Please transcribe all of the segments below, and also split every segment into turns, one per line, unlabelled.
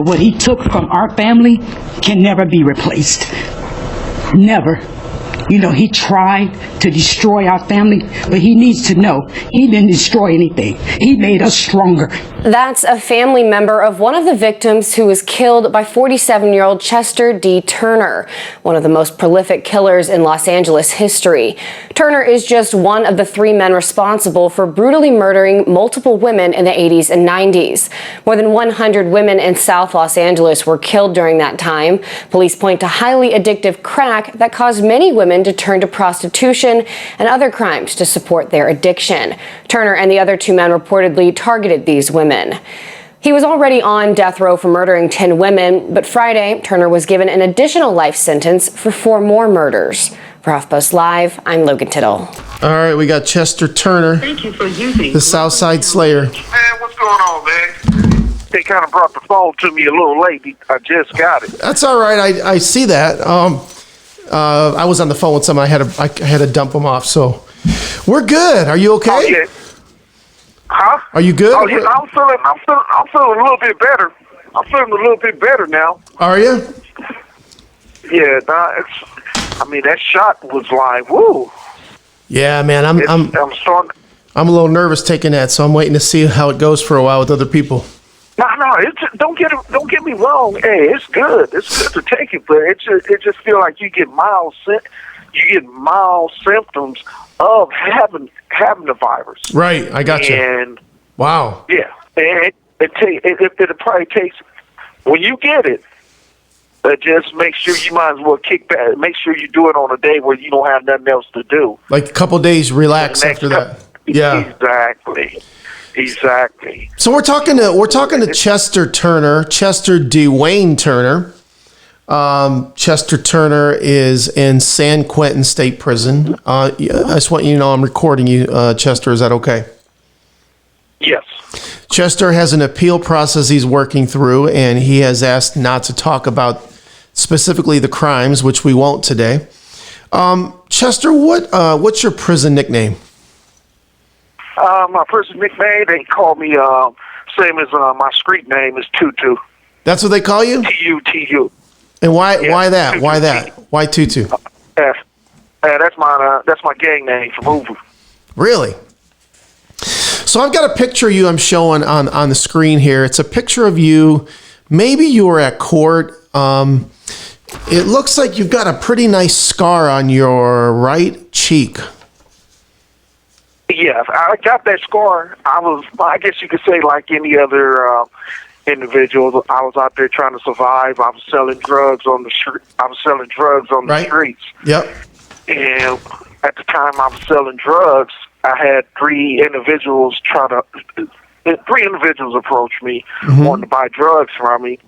But what he took from our family can never be replaced. Never. You know, he tried to destroy our family, but he needs to know he didn't destroy anything. He made us stronger.
That's a family member of one of the victims who was killed by 47-year-old Chester D. Turner, one of the most prolific killers in Los Angeles history. Turner is just one of the 3 men responsible for brutally murdering multiple women in the 80s and 90s. More than 100 women in South Los Angeles were killed during that time. Police point to highly addictive crack that caused many women to turn to prostitution and other crimes to support their addiction. Turner and the other 2 men reportedly targeted these women. He was already on death row for murdering 10 women, but Friday, Turner was given an additional life sentence for 4 more murders. For HuffPost Live, I'm Logan Tittle.
All right, we got Chester Turner,
Thank you for using
the Southside Slayer.
Man, what's going on, man? They kind of brought the phone to me a little late. I just got it.
That's all right. I see that. I was on the phone with someone. I had to dump them off. So we're good. Are you okay?
Oh, yeah. Huh?
Are you good?
Oh, yeah, I'm feeling a little bit better. I'm feeling a little bit better now.
Are you?
Yeah, that shot was like, woo.
Yeah, man. I'm
starting.
I'm a little nervous taking that, so I'm waiting to see how it goes for a while with other people.
No. Don't get me wrong. Hey, it's good. It's good to take it, but it just feel like you get mild symptoms of having the virus.
Right, I got you.
And
wow.
Yeah, and it probably takes when you get it. Just make sure you might as well kick back. Make sure you do it on a day where you don't have nothing else to do.
Like a couple days, relax after that. Yeah,
exactly.
So we're talking to Chester Turner, Chester Dwayne Turner. Chester Turner is in San Quentin State Prison. I just want you to know I'm recording you, Chester. Is that okay?
Yes.
Chester has an appeal process he's working through, and he has asked not to talk about specifically the crimes, which we won't today. Chester, what's your prison nickname?
My prison nickname, they call me same as my street name is Tutu.
That's what they call you?
Tutu.
And why that? Why that? Why Tutu?
That's my gang name from Hoover.
Really? So I've got a picture of you I'm showing on the screen here. It's a picture of you. Maybe you were at court. It looks like you've got a pretty nice scar on your right cheek.
Yeah, I got that scar. I guess you could say like any other individual. I was out there trying to survive. I was selling drugs on the street.
Right.
Streets.
Yep.
And at the time I was selling drugs, I had 3 individuals approach me, wanting to buy drugs from me.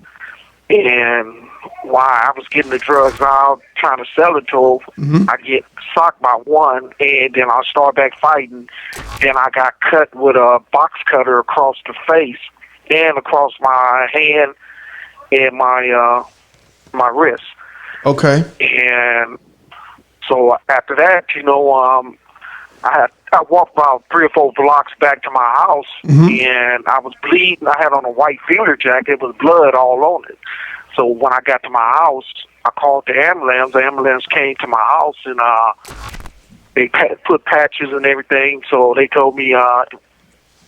And while I was getting the drugs out, trying to sell it to them, I get socked by one, and then I start back fighting. Then I got cut with a box cutter across the face and across my hand and my wrist.
Okay.
And so after that, I walked about 3 or 4 blocks back to my house, and I was bleeding. I had on a white fielder jacket with blood all on it. So when I got to my house, I called the ambulance. The ambulance came to my house, and they put patches and everything. So they told me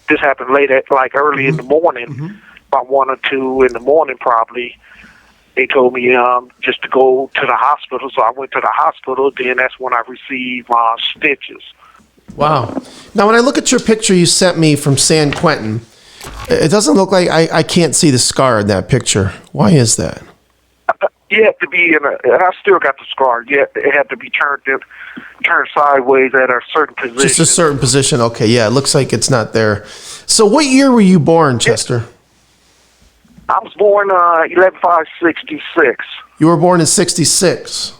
this happened early in the morning, about 1 or 2 in the morning probably. They told me just to go to the hospital. So I went to the hospital. Then that's when I received stitches.
Wow. Now, when I look at your picture you sent me from San Quentin, it doesn't look like I can't see the scar in that picture. Why is that?
You have to be I still got the scar. Yeah, it had to be turned sideways at a certain position.
Just a certain position. Okay, yeah, it looks like it's not there. So what year were you born, Chester?
I was born 11/5/66.
You were born in 66.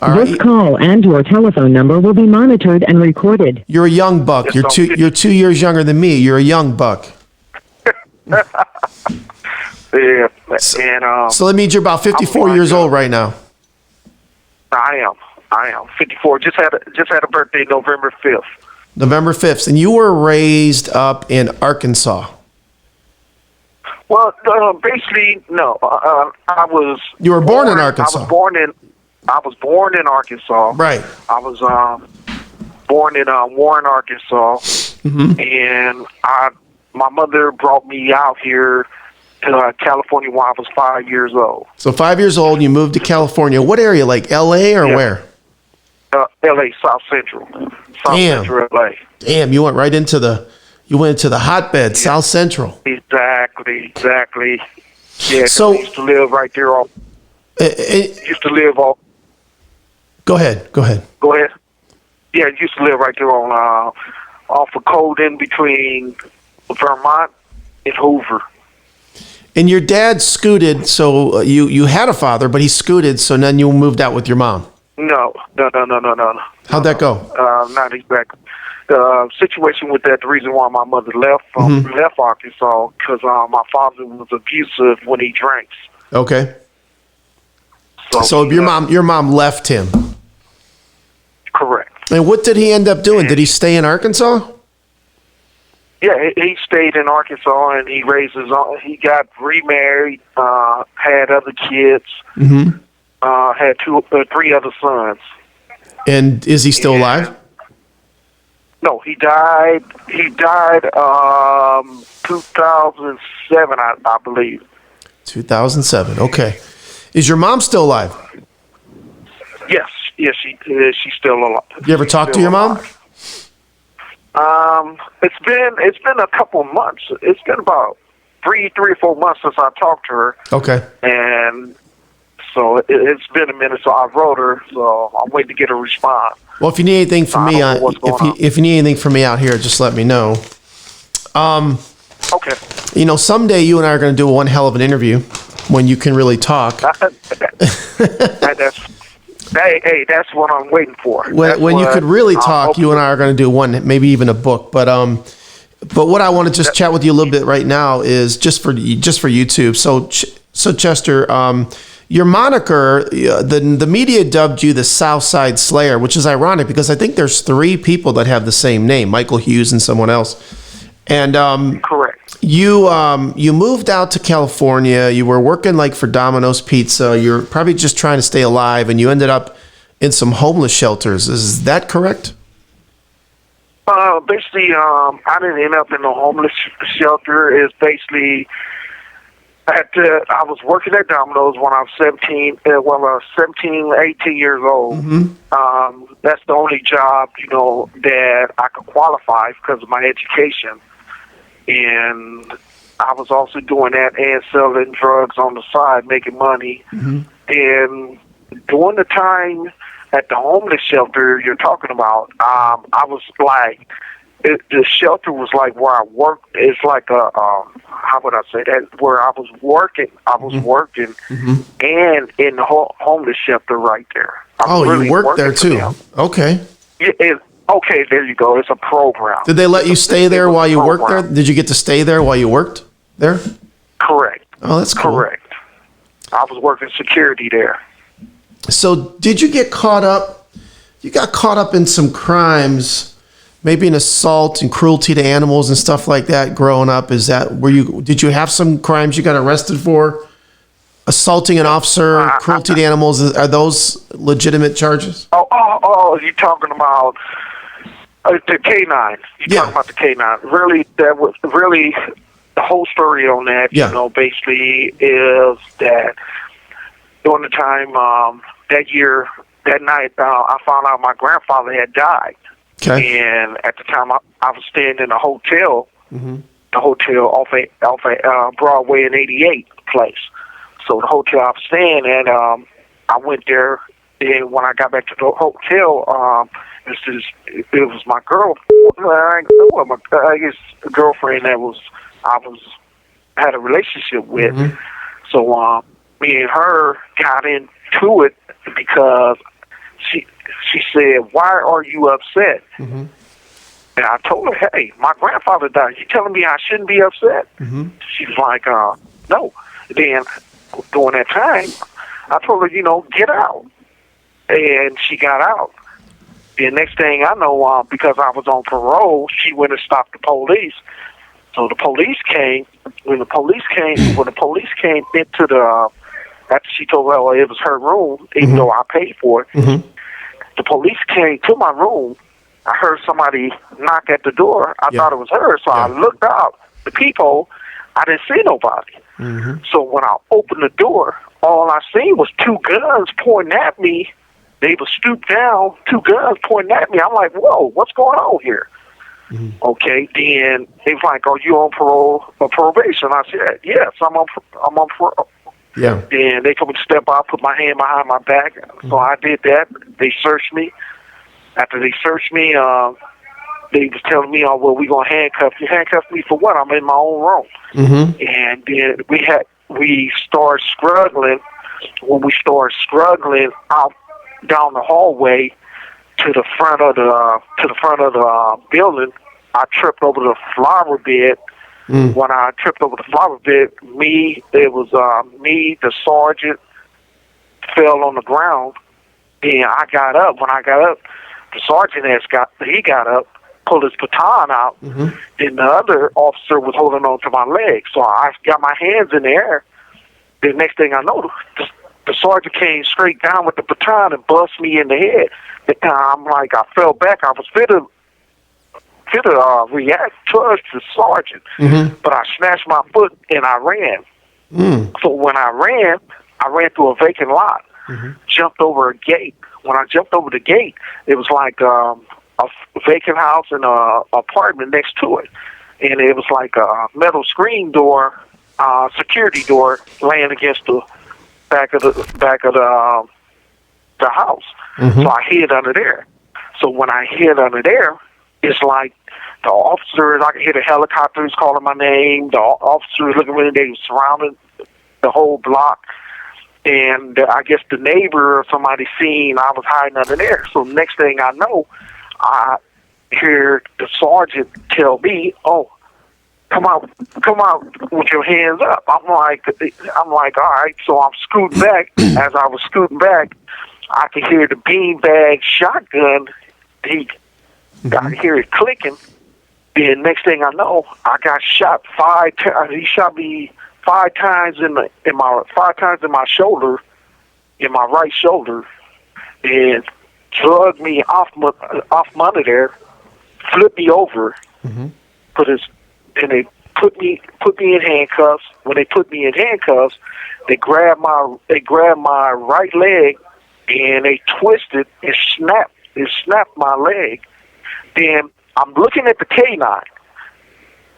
This call and your telephone number will be monitored and recorded.
You're a young buck. You're 2 years younger than me. You're a young buck.
Yeah, and
so that means you're about 54 years old right now.
I am 54. Just had a birthday November 5th.
November 5th, and you were raised up in Arkansas.
Well, basically, no. I was.
You were born in Arkansas.
I was born in Arkansas.
Right.
I was born in Warren, Arkansas, and my mother brought me out here to California when I was 5 years old.
So 5 years old, you moved to California. What area? Like L.A. or where?
L.A. South Central. Central L.A.
Damn, you went right into the hotbed, South Central.
Exactly. Yeah.
So
I used to live right there.
Go ahead.
Go ahead. Yeah, I used to live right there on off of Colden between Vermont and Hoover.
And your dad scooted, so you had a father, but he scooted, so then you moved out with your mom.
No.
How'd that go?
Not exactly. The situation with that, the reason why my mother left Arkansas, because my father was abusive when he drinks.
Okay. So your mom left him.
Correct.
And what did he end up doing? Did he stay in Arkansas?
Yeah, he stayed in Arkansas and he raised his own. He got remarried, had other kids, had three other sons.
And is he still alive?
No, he died. He died 2007, I believe.
2007. Okay. Is your mom still alive?
Yes, she's still alive.
You ever talk to your mom?
It's been a couple of months. It's been about three or 4 months since I talked to her.
Okay.
And so it's been a minute. So I wrote her. So I'm waiting to get a response.
Well, if you need anything from me, if you need anything from me out here, just let me know.
Okay.
You know, someday you and I are going to do one hell of an interview when you can really talk.
That's what I'm waiting for.
When you could really talk, you and I are going to do one, maybe even a book. But what I want to just chat with you a little bit right now is just for YouTube. So Chester, your moniker, the media dubbed you the Southside Slayer, which is ironic because I think there's 3 people that have the same name, Michael Hughes and someone else. And
correct.
You moved out to California. You were working like for Domino's Pizza. You're probably just trying to stay alive, and you ended up in some homeless shelters. Is that correct?
Basically, I didn't end up in a homeless shelter. It's basically I was working at Domino's when I was 17, 18 years old. That's the only job, that I could qualify because of my education. And I was also doing that and selling drugs on the side, making money. And during the time at the homeless shelter you're talking about, I was like, the shelter was like where I worked. It's like how would I say that? Where I was working. And in the homeless shelter right there.
You worked there too. Okay.
Okay, there you go. It's a program.
Did they let you stay there while you worked there? Did you get to stay there while you worked there?
Correct.
Oh, that's cool.
Correct. I was working security there.
So did you get caught up? You got caught up in some crimes, maybe an assault and cruelty to animals and stuff like that growing up. Did you have some crimes you got arrested for? Assaulting an officer, cruelty to animals, are those legitimate charges?
Oh, you're talking about the K-9. Talking about the K-9. Really, that was really the whole story on that, basically is that during the time, that night, I found out my grandfather had died. Okay. And at the time, I was staying in a hotel, the hotel off Broadway and 88 place. So the hotel I was staying at, I went there, and when I got back to the hotel, it was my girlfriend that I had a relationship with. So me and her got into it because she said, "Why are you upset?" And I told her, "Hey, my grandfather died. You telling me I shouldn't be upset?" She's like, "No." Then during that time, I told her, get out. And she got out. The next thing I know, because I was on parole, she went and stopped the police. So the police came. When the police came into the, after she told me, well, it was her room, even though I paid for it. The police came to my room. I heard somebody knock at the door. I thought it was her, so I looked out the peephole. I didn't see nobody. So when I opened the door, all I seen was two guns pointing at me. They were stooped down, two guns pointing at me. I'm like, whoa, what's going on here? Okay, then they was like, are you on parole or probation? I said, yes, I'm on parole.
Yeah.
Then they told me to step out, put my hand behind my back. So I did that. They searched me. After they searched me, they was telling me, oh, well, we going to handcuff you. Handcuff me for what? I'm in my own room. And then we started struggling. When we started struggling out down the hallway to the front of the building, I tripped over the flower bed. When I tripped over the flower bed, me, the sergeant, fell on the ground, and I got up. When I got up, the sergeant got up, pulled his baton out, and the other officer was holding on to my leg. So I got my hands in the air. The next thing I know, the sergeant came straight down with the baton and bust me in the head. I'm like, I fell back. I was fit to react towards the sergeant, but I snatched my foot and I ran. So when I ran through a vacant lot, jumped over a gate. When I jumped over the gate, it was like a vacant house and a apartment next to it, and it was like a metal screen door, security door, laying against the back of the house. So I hid under there. So when I hid under there, it's like the officers, I could hear the helicopters calling my name. The officers looking at me, they surrounded the whole block. And I guess the neighbor or somebody seen I was hiding under there. So next thing I know, I hear the sergeant tell me, oh, come out with your hands up. I'm like, all right. So I'm scooting back. As I was scooting back, I could hear the beanbag shotgun. I could hear it clicking. Then next thing I know, I got shot 5 times. He shot me 5 times in my shoulder, in my right shoulder, and drug me off under there, flipped me over, and they put me in handcuffs. When they put me in handcuffs, they grabbed my right leg and they twisted and snapped my leg. Then I'm looking at the K9.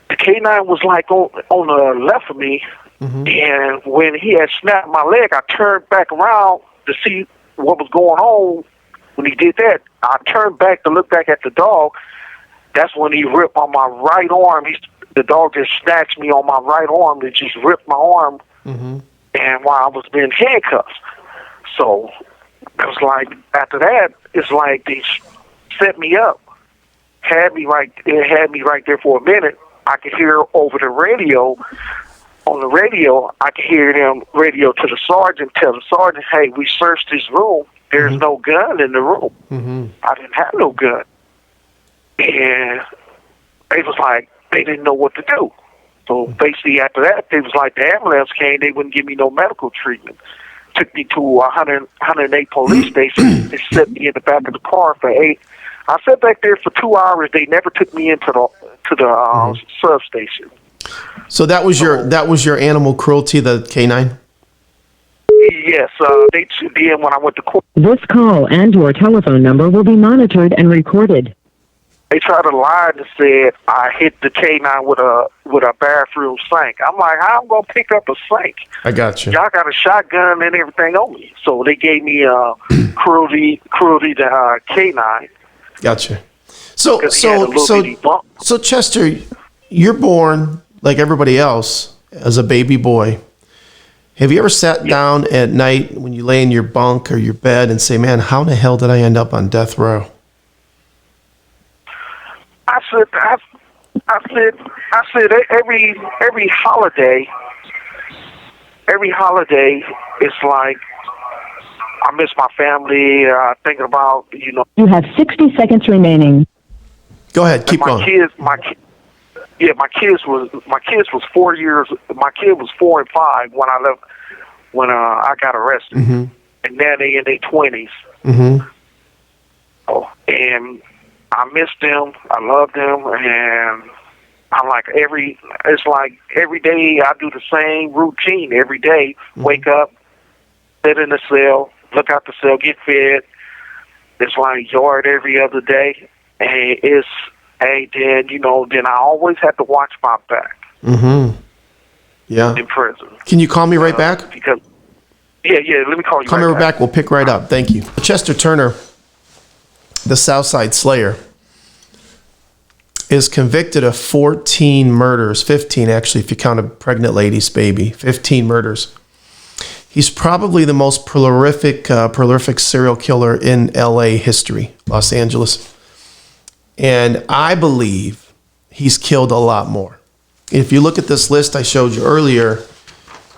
The K9 was like on the left of me, and when he had snapped my leg, I turned back around to see what was going on. When he did that, I turned back to look back at the dog. That's when he ripped on my right arm. The dog just snatched me on my right arm and just ripped my arm, and while I was being handcuffed. So it was like, after that, it's like they set me up. Had me right there for a minute. I could hear over the radio. On the radio, I could hear them radio to the sergeant, tell the sergeant, hey, we searched this room. There's no gun in the room. I didn't have no gun. And they was like, they didn't know what to do. So basically after that, they was like, the ambulance came, they wouldn't give me no medical treatment. Took me to 108 police station and set me in the back of the car for 8. I sat back there for 2 hours. They never took me into the substation.
So that was your animal cruelty, the K9?
Yes, they did when I went to court.
This call and your telephone number will be monitored and recorded.
They tried to lie and said I hit the K9 with a bathroom sink. I'm like, how I'm gonna pick up a sink?
I got you.
Y'all got a shotgun and everything on me. So they gave me cruelty to K9.
Gotcha. So Chester, you're born like everybody else as a baby boy. Have you ever sat down at night when you lay in your bunk or your bed and say, man, how in the hell did I end up on death row?
I said every holiday it's like I miss my family, thinking about,
You have 60 seconds remaining.
Go ahead, keep going.
Yeah, my kids was 4 years. My kid was 4 and 5 when I left. When I got arrested, and now they in their 20s. Oh, and I miss them. I love them, and I'm like it's like every day I do the same routine every day. Wake up, sit in the cell, look out the cell, get fed. It's like yard every other day, and then I always have to watch my back.
Yeah.
In prison.
Can you call me right back?
Because let me call you.
Call me right back. We'll pick right up. Thank you. Chester Turner, the Southside Slayer, is convicted of 14 murders, 15 actually, if you count a pregnant lady's baby, 15 murders. He's probably the most prolific serial killer in LA history, Los Angeles. And I believe he's killed a lot more. If you look at this list I showed you earlier,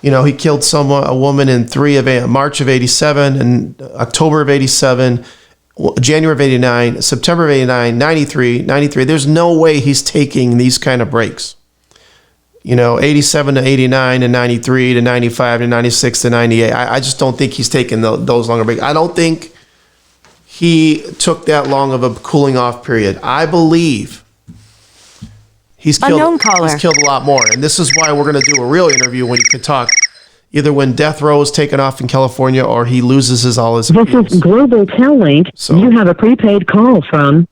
he killed a woman in March of 87 and October of 87, January of 89, September of 89, 93. There's no way he's taking these kind of breaks. 87 to 89 and 93 to 95 to 96 to 98. I just don't think he's taking those longer breaks. I don't think he took that long of a cooling off period. I believe he's killed a lot more. And this is why we're going to do a real interview when he can talk, either when death row is taken off in California or he loses all his appeals.
This is Global Tel-Link. So, you have a prepaid call from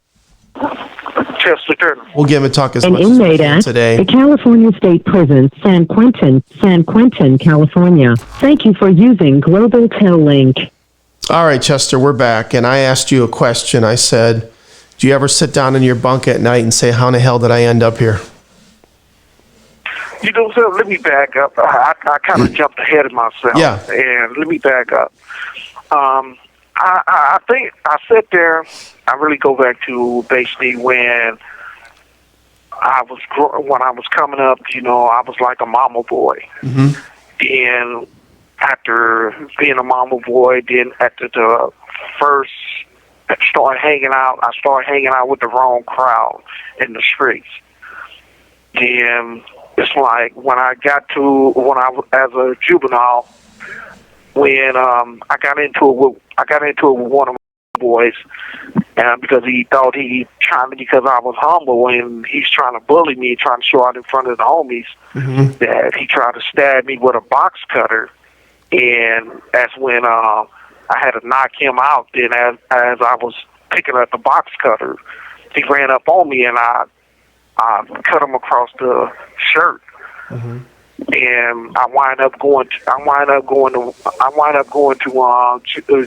Chester Turner.
We'll give him a talk as
an
much
inmate
as we can today.
The California State Prison, San Quentin, California. Thank you for using Global Tel-Link.
All right, Chester, we're back. And I asked you a question. I said, do you ever sit down in your bunk at night and say, how in the hell did I end up here?
So let me back up. I kind of jumped ahead of myself.
Yeah.
And let me back up. I think I sat there. I really go back to basically when I was coming up. I was like a mama boy. And after being a mama boy, then after the first I started hanging out with the wrong crowd in the streets. And it's like when I was as a juvenile, when I got into it with one of my boys, because he thought because I was humble and he's trying to bully me, trying to show out in front of the homies, that he tried to stab me with a box cutter, and that's when I had to knock him out. Then as I was picking up the box cutter, he ran up on me and I cut him across the shirt, and I wind up going to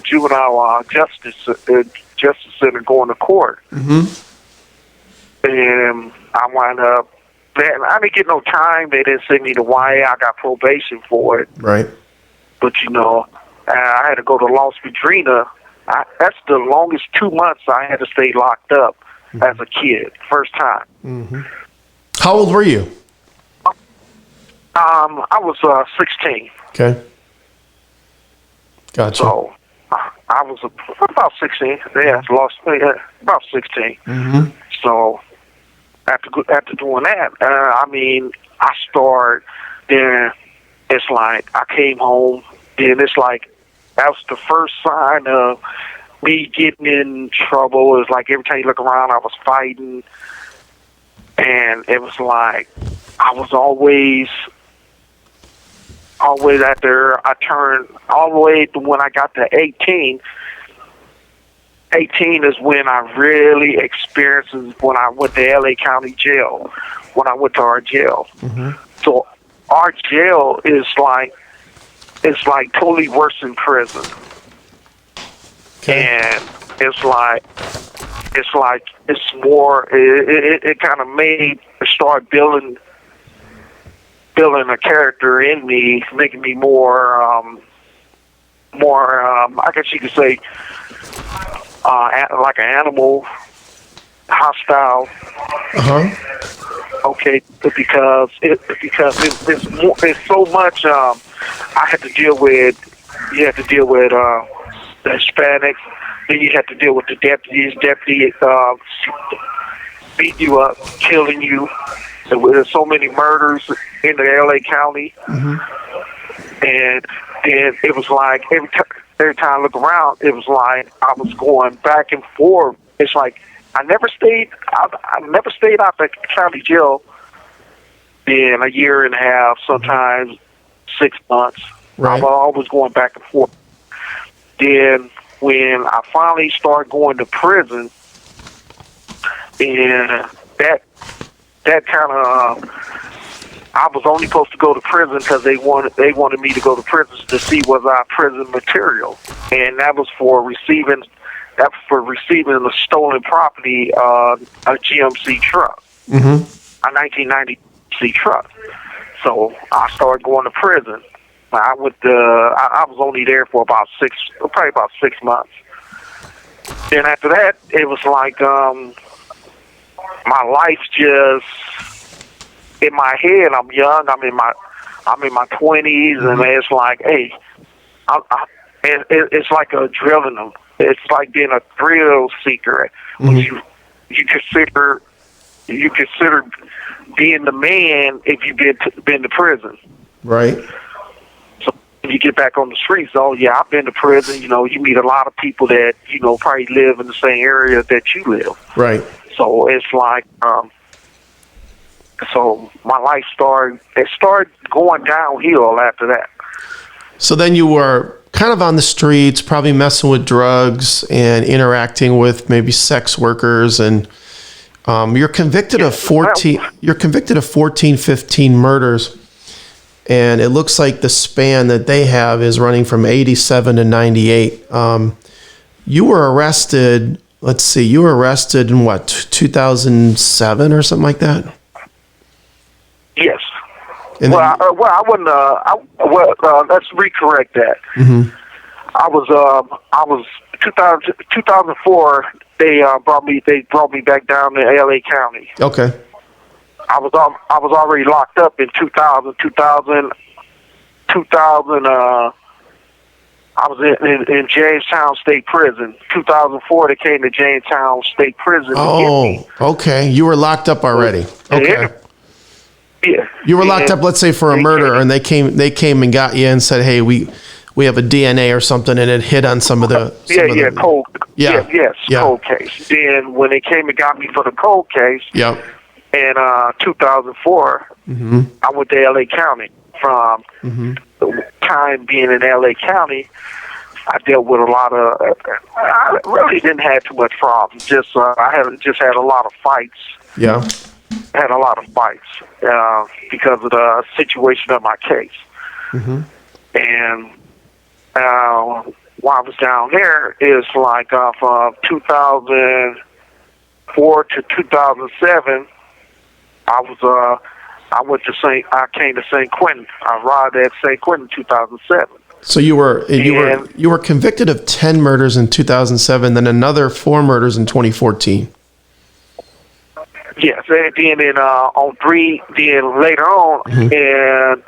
juvenile justice center, going to court, and I wind up. I didn't get no time. They didn't send me to YA. I got probation for it.
Right.
But I had to go to Las Padrinas. That's the longest 2 months I had to stay locked up as a kid, first time.
How old were you?
I was 16.
Okay. Gotcha.
So I was about 16. Yeah, about 16. So after doing that, I started. Then it's like I came home. Then it's like that was the first sign of me getting in trouble. It was like every time you look around, I was fighting. And it was like I was always after I turned all the way to when I got to 18. 18 is when I really experienced when I went to LA County Jail, when I went to our jail. So our jail is like totally worse than prison.
Okay.
And it's more. It kind of start building a character in me, making me more. I guess you could say, like an animal, hostile. Okay, because it's so much. I had to deal with. You have to deal with the Hispanics. Then you have to deal with the deputies. Deputy beat you up, killing you. There's so many murders in the L.A. County, and it was like every time I look around, it was like I was going back and forth. It's like I never stayed out the county jail in a year and a half, sometimes 6 months.
Right.
I was always going back and forth. Then when I finally started going to prison, and that kind of I was only supposed to go to prison because they wanted me to go to prison to see was I prison material, and that was for receiving the stolen property, a GMC truck, a 1990 GMC truck. So I started going to prison. I was only there for probably about 6 months. Then after that, it was like my life just in my head. I'm young. I'm in my 20s, and it's like, hey, it's like adrenaline. It's like being a thrill seeker. When you consider being the man if you've been to prison.
Right.
So when you get back on the streets, oh yeah, I've been to prison. You know, you meet a lot of people that probably live in the same area that you live.
Right.
So it's like, so my life started going downhill after that.
So then you were kind of on the streets, probably messing with drugs and interacting with maybe sex workers, and you're convicted of 14. You're convicted of 15 murders, and it looks like the span that they have is running from 87 to 98. You were arrested. Let's see. You were arrested in what, 2007 or something like that?
Yes.
And
I wouldn't. Let's recorrect that. I was 2004. They brought me back down to L.A. County.
Okay.
I was already locked up in 2000. I was in Jamestown State Prison. 2004, they came to Jamestown State Prison.
Oh, okay. You were locked up already. Okay.
Yeah.
You were locked up, let's say, for a murder, and they came and got you and said, "Hey, we have a DNA or something," and it hit on some of the
cold.
Yeah.
Cold case. Then when they came and got me for the cold case, in 2004, I went to L.A. County. From the time being in L.A. County, I dealt with a lot of. I really didn't have too much problems. I had a lot of fights.
Yeah.
I had a lot of fights because of the situation of my case. And while I was down there, it's like from 2004 to 2007, I came to St. Quentin. I arrived at St. Quentin in 2007. So you were convicted of 10 murders in 2007, then another 4 murders in 2014. Yes, and then on 3, then later on, and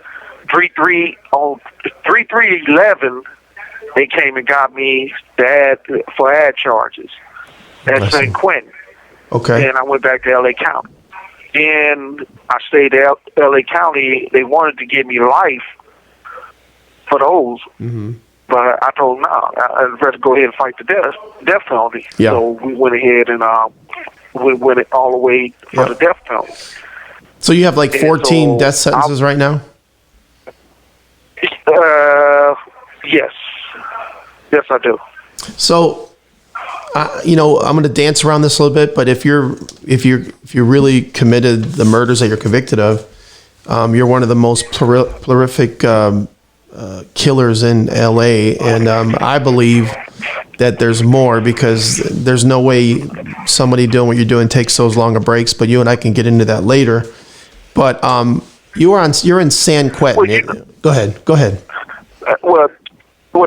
3/3/11, they came and got me for ad charges at St. Quentin. Okay. And I went back to L.A. County. Then I stayed at L.A. County. They wanted to give me life for those, but I told them, no, I'd rather go ahead and fight the death penalty. Yeah. So we went ahead and we went it all the way for the death penalty. So you have like 14 death sentences right now? Yes. Yes, I do. So, I'm going to dance around this a little bit, but if you're really committed the murders that you're convicted of, you're one of the most prolific killers in LA, and I believe that there's more, because there's no way somebody doing what you're doing takes those longer breaks. But you and I can get into that later. But you're in San Quentin. Go ahead. Well,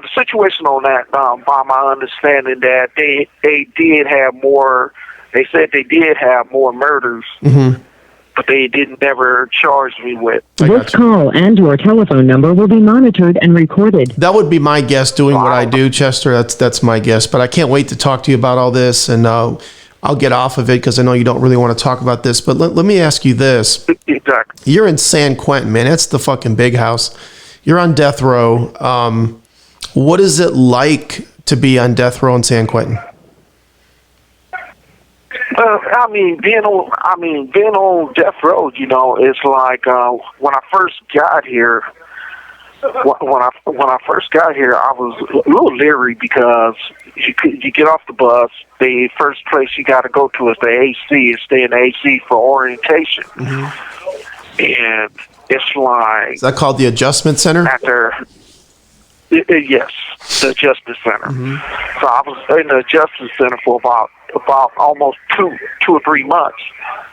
the situation on that, by my understanding, that they did have more. They said they did have more murders, but they didn't never charge me with.
This call and your telephone number will be monitored and recorded. That would be my guess, doing what I do, Chester. That's my guess. But I can't wait to talk to you about all this, and
I'll get off of it because I know you don't really want to talk about this. But let me ask you this.
Exactly.
You're in San Quentin, man. That's the fucking big house. You're on death row. What is it like to be on death row in San Quentin?
Being on death row, it's like when I first got here. When I first got here, I was a little leery because you get off the bus. The first place you got to go to is the AC and stay in the AC for orientation. Mm-hmm. And it's like,
is that called the adjustment center?
Yes, the adjustment center. Mm-hmm. So I was in the adjustment center for about almost two or 3 months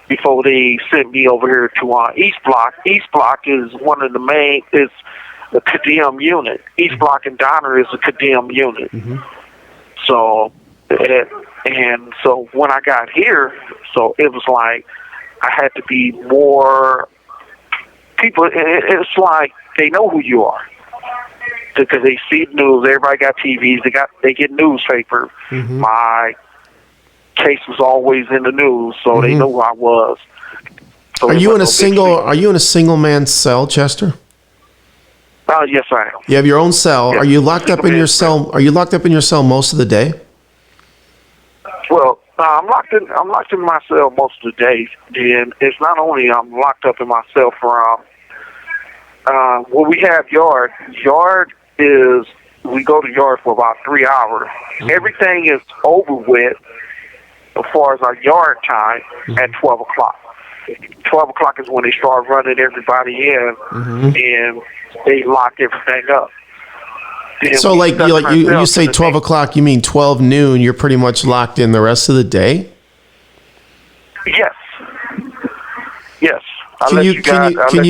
before they sent me over here to East Block. East Block is one of the main is a cadem unit. East Block and Donner is a cadem unit. Mm-hmm. So when I got here, so it was like I had to be more people. It's like they know who you are because they see the news. Everybody got TVs. They get newspaper. Mm-hmm. My case was always in the news, so they know who I was. So
Are you in a single man cell, Chester?
Yes, I am.
You have your own cell.
Yes.
Are you locked up in your cell? Are you locked up in your cell most of the day?
Well, I'm locked in my cell most of the days. And it's not only I'm locked up in my cell for we have yard. Yard is we go to yard for about 3 hours. Mm-hmm. Everything is over with as far as our yard time at 12 o'clock. 12 o'clock is when they start running everybody in, and they lock everything up. Then
so you say 12 o'clock, you mean 12 noon, you're pretty much locked in the rest of the day?
Yes.
Can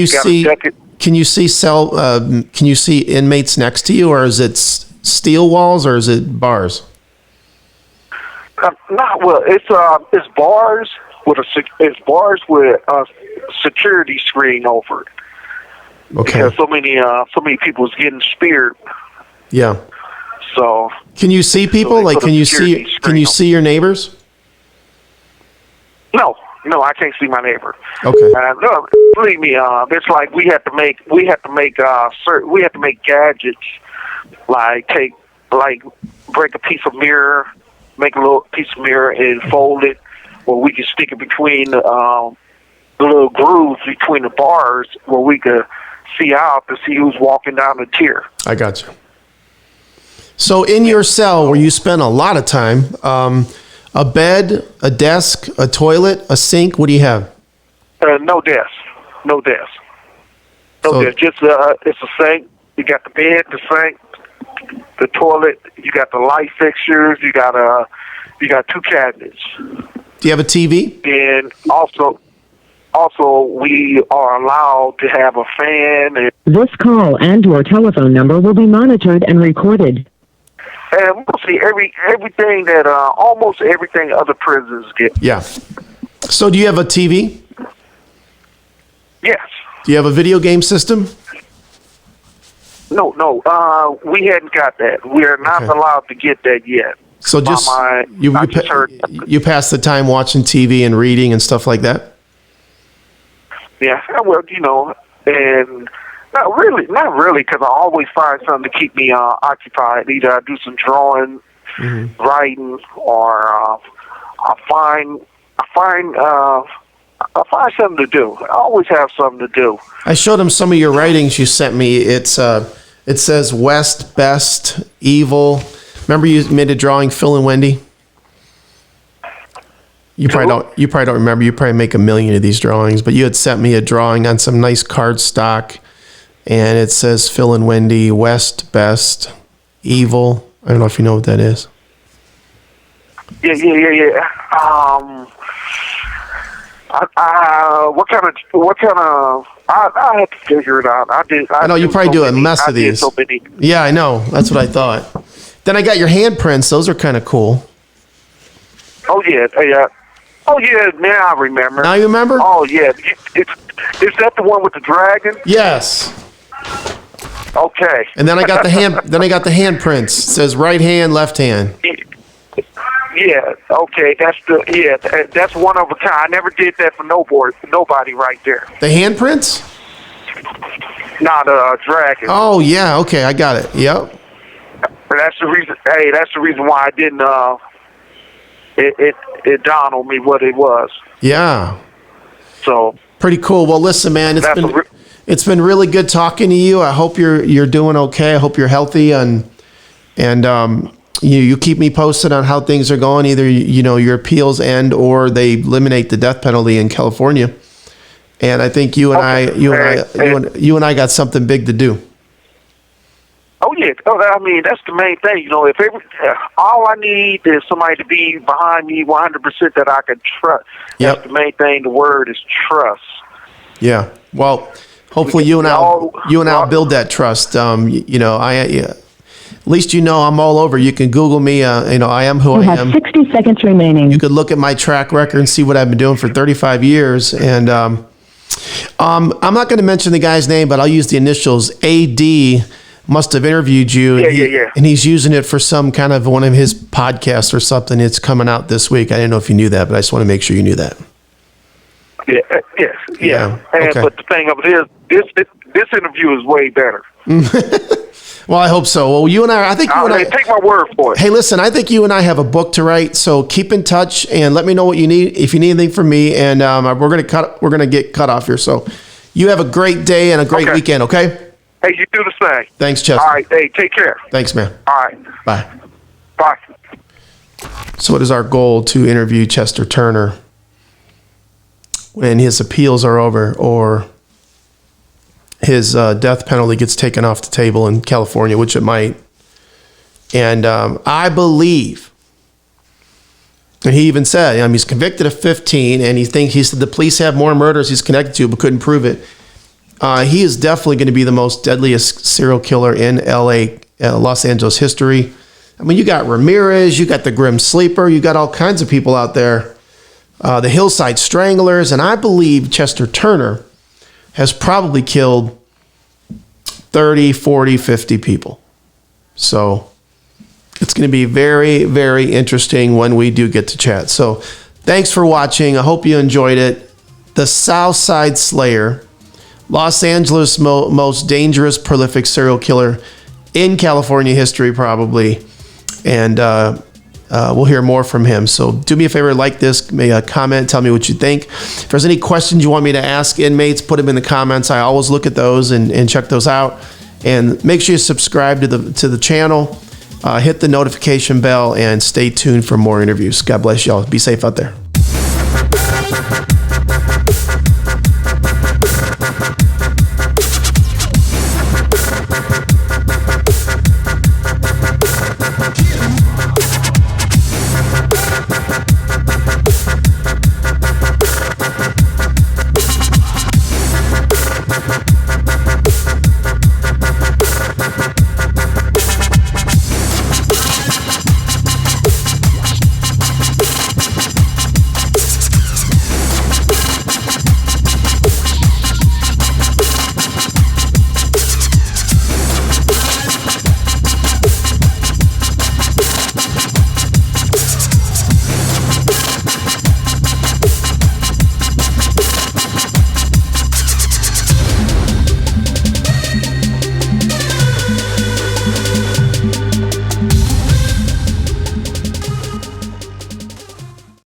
you see inmates next to you, or is it steel walls, or is it bars?
It's bars with a security screen over it.
Okay.
Because so many people is getting speared.
Yeah.
So.
Can you see people? Can you see your neighbors?
No, I can't see my neighbor.
Okay.
No, believe me, it's like we have to make gadgets, break a piece of mirror, make a little piece of mirror and fold it, or we can stick it between the little grooves between the bars where we could see out to see who's walking down the tier.
I got you. So in your cell where you spend a lot of time, a bed, a desk, a toilet, a sink, what do you have?
No desk. No desk. Just it's a sink. You got the bed, the sink, the toilet. You got the light fixtures. You got 2 cabinets.
Do you have a TV?
And also we are allowed to have a fan. And
this call and your telephone number will be monitored and recorded.
And mostly everything that almost everything other prisons get.
Yeah. So do you have a TV?
Yes.
Do you have a video game system?
No. We hadn't got that. We are not allowed to get that yet.
So you pass the time watching TV and reading and stuff like that?
Yeah, well, and not really, because I always find something to keep me occupied. Either I do some drawing, writing, or I find something to do. I always have something to do.
I showed him some of your writings you sent me. It says West, Best, Evil. Remember you made a drawing, Phil and Wendy? You probably don't remember. You probably make a million of these drawings, but you had sent me a drawing on some nice cardstock, and it says Phil and Wendy, West, Best, Evil. I don't know if you know what that is.
Yeah. What kind of? I had to figure it out. I
know you probably do a mess of these. Yeah, I know. That's what I thought. Then I got your handprints. Those are kind of cool.
Oh yeah. Oh yeah. Now I remember.
Now you remember?
Oh yeah. Is that the one with the dragon?
Yes.
Okay.
And then I got the handprints. It says right hand, left hand.
Yeah, okay, that's one of a kind. I never did that for nobody right there.
The handprints?
Not a dragon.
Oh yeah, okay, I got it. Yep.
That's the reason. Hey, that's the reason why I didn't. It dawned on me what it was.
Yeah.
So
pretty cool. Well, listen, man, it's been really good talking to you. I hope you're doing okay. I hope you're healthy, and you keep me posted on how things are going. Either your appeals end or they eliminate the death penalty in California. And I think you and I got something big to do.
Oh yeah, I mean that's the main thing. If all I need is somebody to be behind me 100% that I can trust.
Yep.
That's the main thing. The word is trust.
Yeah. Well, hopefully you and I'll build that trust. At least I'm all over. You can Google me. I am who I am.
60 seconds remaining.
You could look at my track record and see what I've been doing for 35 years. And I'm not going to mention the guy's name, but I'll use the initials. AD must have interviewed you. And he's using it for some kind of one of his podcasts or something. It's coming out this week. I didn't know if you knew that, but I just want to make sure you knew that.
Yeah.
Okay.
But the thing of it is, this interview is way better.
Well, I hope so. Well,
take my word for it.
Hey, listen, I think you and I have a book to write, so keep in touch and let me know what you need. If you need anything from me, and we're gonna get cut off here. So, you have a great day and a great weekend. Okay.
Hey, you do the same.
Thanks, Chester.
All right. Hey, take care.
Thanks, man.
All right.
Bye.
Bye.
So, it is our goal to interview Chester Turner when his appeals are over or his death penalty gets taken off the table in California, which it might. And I believe, and he even said, he's convicted of 15, and he said the police have more murders he's connected to, but couldn't prove it. He is definitely going to be the most deadliest serial killer in Los Angeles history. I mean, you got Ramirez, you got the Grim Sleeper, you got all kinds of people out there, the Hillside Stranglers, and I believe Chester Turner has probably killed 30, 40, 50 people. So it's going to be very, very interesting when we do get to chat. So thanks for watching. I hope you enjoyed it. The Southside Slayer, Los Angeles' most dangerous, prolific serial killer in California history, probably. And we'll hear more from him. So do me a favor, like this, make a comment, tell me what you think. If there's any questions you want me to ask inmates, put them in the comments. I always look at those and check those out. And make sure you subscribe to the channel, hit the notification bell, and stay tuned for more interviews. God bless y'all. Be safe out there.